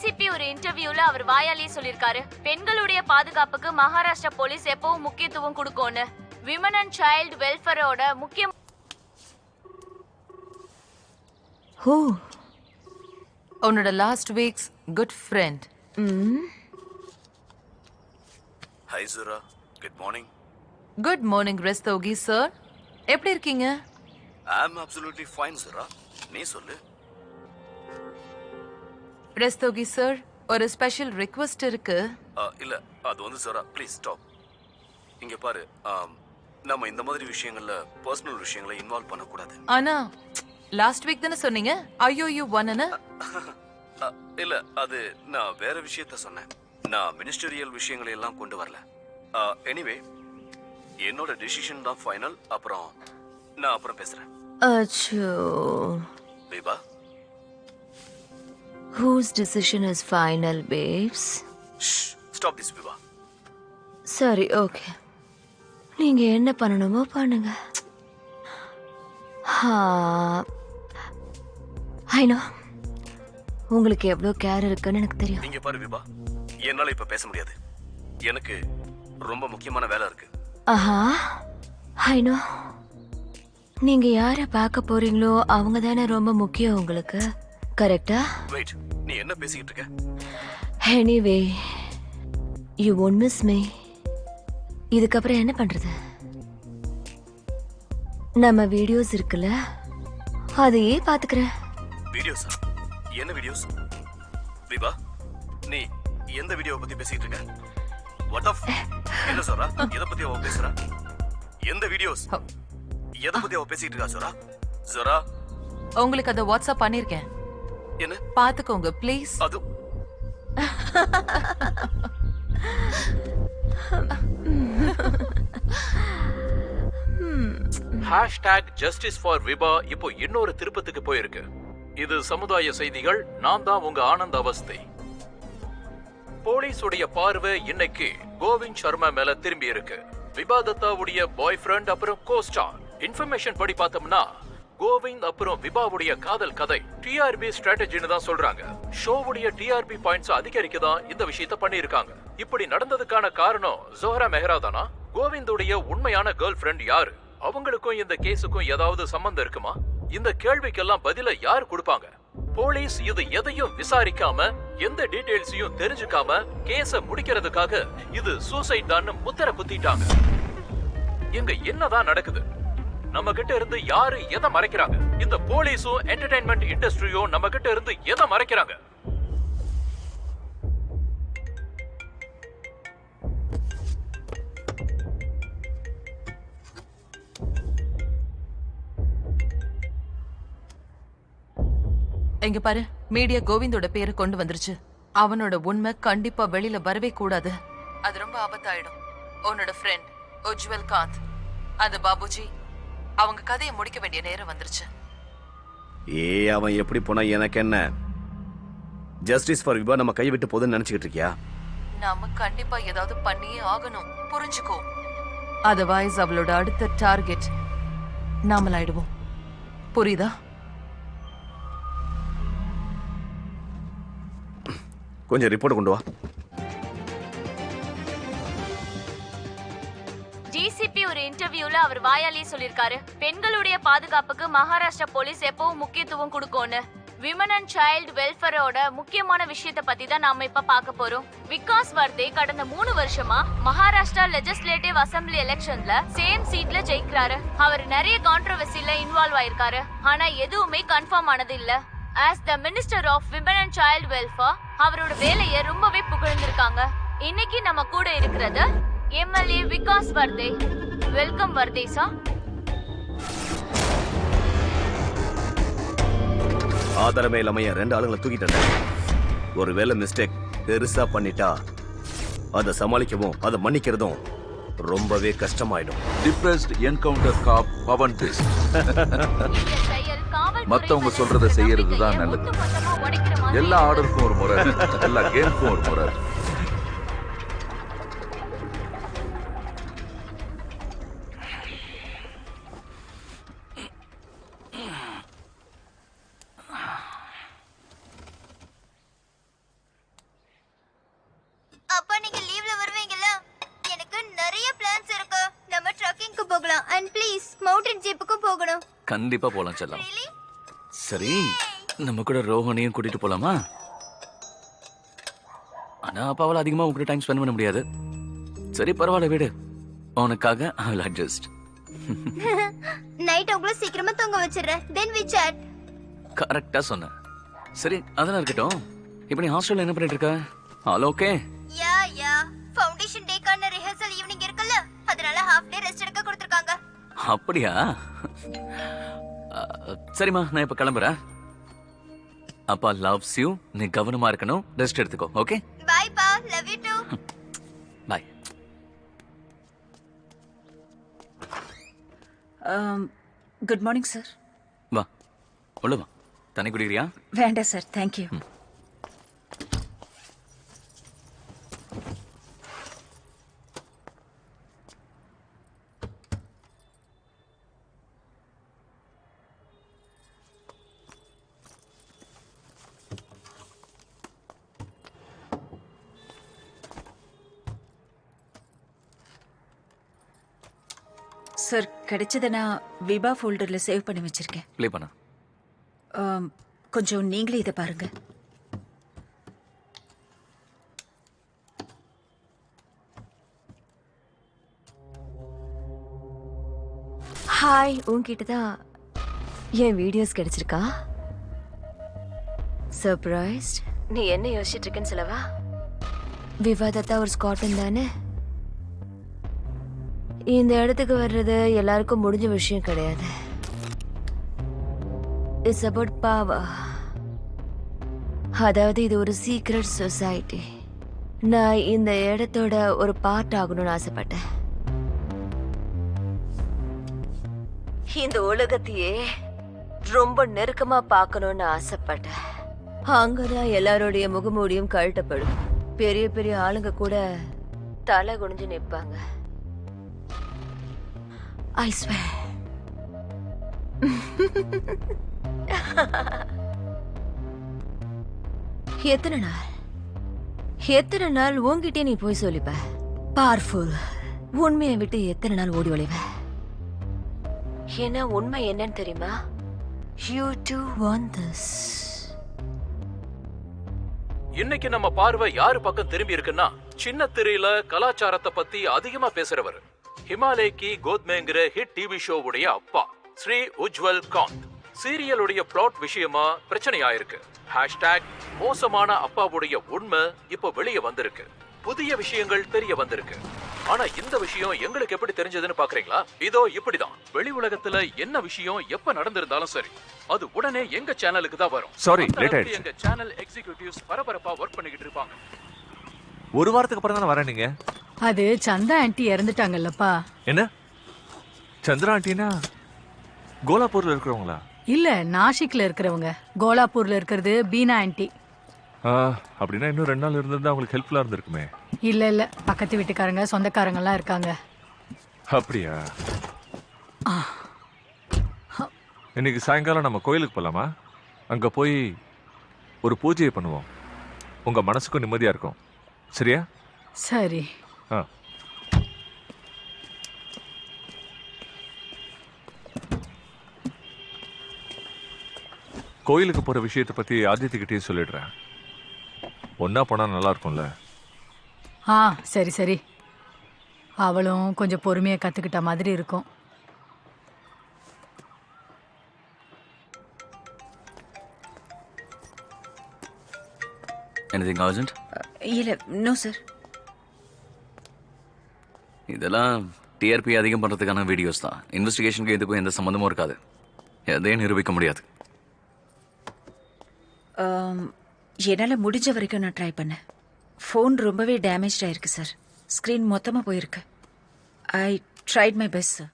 TCP ஒரு இன்டர்வியூல அவர் வாயாலே சொல்லிருக்காரு, பெண்களுடைய பாதுகாப்புக்கு மகாராஷ்டிரா போலீஸ் எப்பவும் முக்கியத்துவம் கொடுக்கும்னு. விமன் அண்ட் சைல்டு வெல்ஃபேரோட முக்கியம். ஹூ உன்னோட last weeks good friend. Hi Sura, good morning. Good morning Rastogi sir, எப்படி இருக்கீங்க? I am absolutely fine Sura, நீ சொல்லு. ரஸ்தோகி சார், ஒரு ஸ்பெஷல் ரிக்வெஸ்ட் இருக்கு. இல்ல அது வந்து சுரா, ப்ளீஸ் ஸ்டாப். இங்க பாரு, நம்ம இந்த மாதிரி விஷயங்கள்ல பர்சனல் விஷயங்களை இன்வால்வ் பண்ணக்கூடாது. ஆனா லாஸ்ட் வீக் தானே சொன்னீங்க ஐயோ ஒன்னு. இல்ல அது நான் வேற விஷயத்த சொன்னேன். நான் மினிஸ்டரியல் விஷயங்களை எல்லாம் கொண்டு வரல. எனிவே என்னோட டிசிஷன் தான் ஃபைனல். நான் அப்புறம் பேசுறேன். அச்சோ, Vibha, whose decision is final, babes? Stop this Vibha. சரி, ஓகே, நீங்க என்ன பண்ணணுமோ பண்ணுங்க. ஐ நோ உங்களுக்கு எவ்வளவு கேர் இருக்குன்னு எனக்கு தெரியும். இங்க பாரு விபா, என்னால இப்ப பேச முடியாது. எனக்கு ரொம்ப முக்கியமான வேலை இருக்கு. ஆஹா, ஐ நோ. நீங்க யாரை பார்க்க போறீங்களோ அவங்க தானே ரொம்ப முக்கியம் உங்களுக்கு, கரெக்டா? வெயிட், நீ என்ன பேசிக்கிட்டு இருக்க? Anyway, you won't miss me. இதுக்கப்புறம் என்ன பண்றது? நம்ம வீடியோஸ் இருக்குல்ல, அதையே பாத்துக்கிறேன். வீடியோஸா? என்ன வீடியோஸ்? விபா, நீ எந்த வீடியோவை பத்தி பேசிட்டு இருக்க? வாட் ஆஃப் என்ன சொல்றா? எதை பத்தி அவ பேசுறா? எந்த வீடியோஸ்? எதை பத்தி அவ பேசிட்டு இருக்கா சொரா? சொரா, உங்களுக்கு அதை வாட்ஸ்அப் பண்ணிருக்கேன், என்ன பாத்துக்கோங்க ப்ளீஸ். அது #JusticeForViba இப்போ இன்னொரு திருப்பத்துக்கு போயிருக்கு. இது சமுதாய செய்திகள். நான் தான் உங்க ஆனந்த் அவஸ்தை. போலீஸுடைய பார்வை இன்னைக்கு கோவிந்த் சர்மா மேல திரும்பி இருக்கு. விபா தத்தாவுடைய பாய் ஃப்ரெண்ட் அப்புறம் கோஸ்டார். இன்ஃபர்மேஷன் படி பார்த்தோம்னா கோவிந்த் அப்புறம் விபாவுடைய காதல் கதை டிஆர்பி ஸ்ட்ராட்டஜின்னு தான் சொல்றாங்க. ஷோவுடைய டிஆர்பி பாயிண்ட்ஸ் அதிகரிக்க தான் இந்த விஷயத்த பண்ணியிருக்காங்க. இப்படி நடந்ததுக்கான காரணம் ஜோஹரா மெஹ்ரா தானா? கோவிந்துடைய உண்மையான கேர்ள் ஃப்ரெண்ட் யாரு? அவங்களுக்கும் இந்த கேஸுக்கும் ஏதாவது சம்பந்தம் இருக்குமா? இந்த கேள்விக்கெல்லாம் பதில யார் கொடுப்பாங்க? போலீஸ் இது எதையும் விசாரிக்காம எந்த டீடைல்ஸையும் தெரிஞ்சுக்காம கேஸ முடிக்கிறதுக்காக இது சூசைட் தான் முத்திர குத்திட்டாங்க. இங்க என்னதான் நடக்குது? நம்ம கிட்ட இருந்து யாரு எதை மறைக்கிறாங்க? இந்த போலீஸும் என்டர்டைன்மெண்ட் இண்டஸ்ட்ரியும் நம்ம கிட்ட இருந்து எதை மறைக்கிறாங்க? இங்க பாரு, மீடியா கோவிந்தோட பேரை கொண்டு வந்துருச்சு. அவனோட உண்மை கண்டிப்பா வெளியில வரவே கூடாது. அது ரொம்ப ஆபத்தாயிடும். உன்னோட ஃப்ரெண்ட் உஜ்வல் காந்த், அந்த பாபுஜி, அவங்க கதையை முடிக்க வேண்டிய நேரம் வந்துருச்சு. அவன் எப்படி போனா எனக்கு என்ன? ஜஸ்டிஸ் ஃபார் விபா நம்ம கை விட்டு போதுன்னு நினைச்சுக்கிட்டு இருக்கியா? நாம கண்டிப்பா ஏதாவது பண்ணியே ஆகணும், புரிஞ்சுக்கோ. அதர்வைஸ் அவளோட அடுத்த டார்கெட் நாமளாயிடுவோம். புரியுதா? கொஞ்சம் ரிப்போர்ட் கொண்டு வா. டிசிபி ஒரு இன்டர்வியூல அவர் வாயாலே சொல்லிருக்காரு, பெண்களுடைய பாதுகாப்புக்கு மகாராஷ்டிரா போலீஸ் எப்பவும் முக்கியத்துவம் கொடுக்கும்னு. விமன் அண்ட் சைல்டு வெல்ஃபேரோட முக்கியமான விஷயத்தை பத்தி தான் நாம இப்ப பார்க்க போறோம். விகாஸ் வர்தே கடந்த 3 வருஷமா மகாராஷ்டிரா லெஜிஸ்லேட்டிவ் அசம்பிளி எலெக்ஷன்ல சேம் சீட்ல ஜெயிக்கிறாரு. அவர் நிறைய கான்ட்ரோவர்சில இன்வால்வ் ஆயிருக்காரு. ஆனா எதுவுமே கன்ஃபார்ம் ஆனது இல்ல. As the minister of women and child welfare அவரோட வேலையை ரொம்பவே புகழ்ந்திருக்காங்க. இன்னைக்கு நம்ம கூட இருக்கிறது எம்எல்ஏ விகாஸ் வர்தே. வெல்கம் வர்தேசா. ஆதாரமே இல்லாம 2 ஆளுங்களை தூக்கிட்டேன். ஒருவேளை மிஸ்டேக் பெருசா பண்ணிட்டா அதை சமாளிக்கவும் அதை மன்னிக்கிறதும் ரொம்பவே கஷ்டமாயிடும். டிப்ரெஸ்ட் என்கவுண்டர் காப் பவன் பேஸ். மத்தவங்க சொல்றதை செய்யறது தான் நல்லது. எல்லா ஆர்டருக்கும் ஒரு முறை, எல்லா கேமுக்கும் ஒரு முறை. கண்டிப்பா போலாம் செல்லம். சரி, நம்ம கூட ரோஹனையும் கூட்டிட்டு போலாமா? ஆனா அப்பாவால் அதிகமா உங்ககிட்ட டைம் ஸ்பெண்ட் பண்ண முடியாது. சரி பரவாயில்ல, விடு. உனக்காக ஐ வில் அட்ஜஸ்ட். நைட் உங்களை சீக்கிரமா தூங்க வச்சிடுறேன். Then we chat. கரெக்டா சொன்ன. சரி அதெல்லாம் இருக்கட்டும். இப்போ நீ ஹாஸ்டல்ல என்ன பண்ணிட்டு இருக்க? All okay? யா ஃபவுண்டேஷன் டேக்கான ரிஹர்சல் ஈவினிங் இருக்குல்ல, அதனால ஹாஃப் டே ரெஸ்ட் எடுக்க கொடுத்திருக்காங்க. அப்படியா? சரிம்மா, நான் இப்ப கிளம்புறேன். அப்பா லவ்ஸ் யூ. நீ கவனமா இருக்கணும், ரெஸ்ட் எடுத்துக்கோ. ஓகே பை பா, love you too. Bye. Good morning sir. வா உள்ள வா. தண்ணி குடிக்கிறியா? வேண்டாம் சார், தேங்க்யூ. சார், கிடைச்சதை நான் விபா ஃபோல்டரில் சேவ் பண்ணி வச்சிருக்கேன். ப்ளே பண்ண. கொஞ்சம் நீங்களே இதை பாருங்க. ஹாய், உன்கிட்ட தான் என் வீடியோஸ் கிடைச்சிருக்கா? சர்ப்ரைஸ்ட். நீ என்ன யோசிச்சுட்டு இருக்கேன்னு சொல்லவா? விவாதத்தா ஒரு ஸ்காட்டன் தானே. இந்த இடத்துக்கு வர்றது எல்லாருக்கும் முடிஞ்ச விஷயம் கிடையாது. It's about power. அதாவது இது ஒரு சீக்ரெட் சொசைட்டி. நான் இந்த இடத்தோட ஒரு பார்ட் ஆகணும்னு ஆசைப்பட்டேன். இந்த உலகத்தையே ரொம்ப நெருக்கமா பார்க்கணும்னு ஆசைப்பட்டேன். அங்கதான் எல்லாருடைய முகமூடியும் கழட்டப்படும். பெரிய பெரிய ஆளுங்க கூட தலை குனிஞ்சு நிற்பாங்க. I swear. எத்தனை நாள் உன்கிட்டே நீ போய் சொல்லிப்ப? பவர்ஃபுல். உண்மையை விட்டு எத்தனை நாள் ஓடி ஒளிவ? ஏன்னா உண்மை என்னன்னு தெரியுமா? You do want this. இன்னைக்கு நம்ம பார்வை யாரு பக்கம் திரும்பி இருக்குன்னா, சின்ன திரையில கலாச்சாரத்தை பத்தி அதிகமா பேசுறவர், ஹிமாலய் கி கோத்மேங்கிற ஹிட் டிவி ஷோவுடைய அப்பா ஸ்ரீ உஜ்வல் காந்த். சீரியலுடைய பிளாட் விஷயமா பிரச்சனையாயிருக்கு. ஹேஷ்டாக் மோசமான அப்பாவுடைய உண்மை இப்போ வெளியே வந்திருக்கு. புதிய விஷயங்கள் தெரிய வந்திருக்கு. ஆனா இந்த விஷயம் எங்களுக்கு எப்படி தெரிஞ்சதுன்னு பாக்குறீங்களா? இதோ இப்படிதான். வெளி உலகத்துல என்ன விஷயம் எப்ப நடந்திருந்தாலும் சரி, அது உடனே எங்க சேனலுக்கு தான் வரும். சாரி, லேட் ஆயிடுச்சு. எங்க சேனல் எக்ஸிகியூட்டிவ்ஸ் பரபரப்பா ஒர்க் பண்ணிக்கிட்டு இருப்பாங்க. ஒரு வாரத்துக்கு அப்புறம் தானே வரேன். நீங்க அது சந்தா ஆண்டி இறந்துட்டாங்கல்லப்பா. என்ன? சந்திரா ஆண்டினா கோலாப்பூர்ல இருக்கிறவங்களா? இல்ல, நாசிக்ல இருக்கிறவங்க. கோலாப்பூர்ல இருக்கிறது பீனா ஆண்டி. அப்படின்னா இன்னும் 2 நாள் இருந்திருந்தா அவங்களுக்கு ஹெல்ப்ஃபுல்லா இருந்திருக்குமே. இல்ல, பக்கத்து வீட்டுக்காரங்க சொந்தக்காரங்க எல்லாம் இருக்காங்க. அப்படியா? இன்னைக்கு சாயங்காலம் நம்ம கோயிலுக்கு போலாமா? அங்க போய் ஒரு பூஜையை பண்ணுவோம். உங்க மனசுக்கும் நிம்மதியா இருக்கும். சரியா? சரி. கோயிலுக்கு போற விஷயத்தை பத்தி ஆதித்யகிட்டே சொல்லிடுறேன். ஒன்னா போனா நல்லா இருக்கும்ல. சரி. அவளும் கொஞ்சம் பொறுமையா கத்துக்கிட்ட மாதிரி இருக்கும். Anything urgent? இல்ல, நோ சார். இதெல்லாம் டிஆர்பி அதிகம் பண்றதுக்கான வீடியோஸ் தான். இன்வெஸ்டிகேஷனுக்கு எதுக்கும் எந்த சம்மந்தமும் இருக்காது. எதையும் நிரூபிக்க முடியாது. என்னால முடிஞ்ச வரைக்கும் நான் ட்ரை பண்ணேன். ஃபோன் ரொம்பவே டேமேஜ் ஆயிருக்கு சார். ஸ்க்ரீன் மொத்தமா போயிருக்கு. I tried my best sir.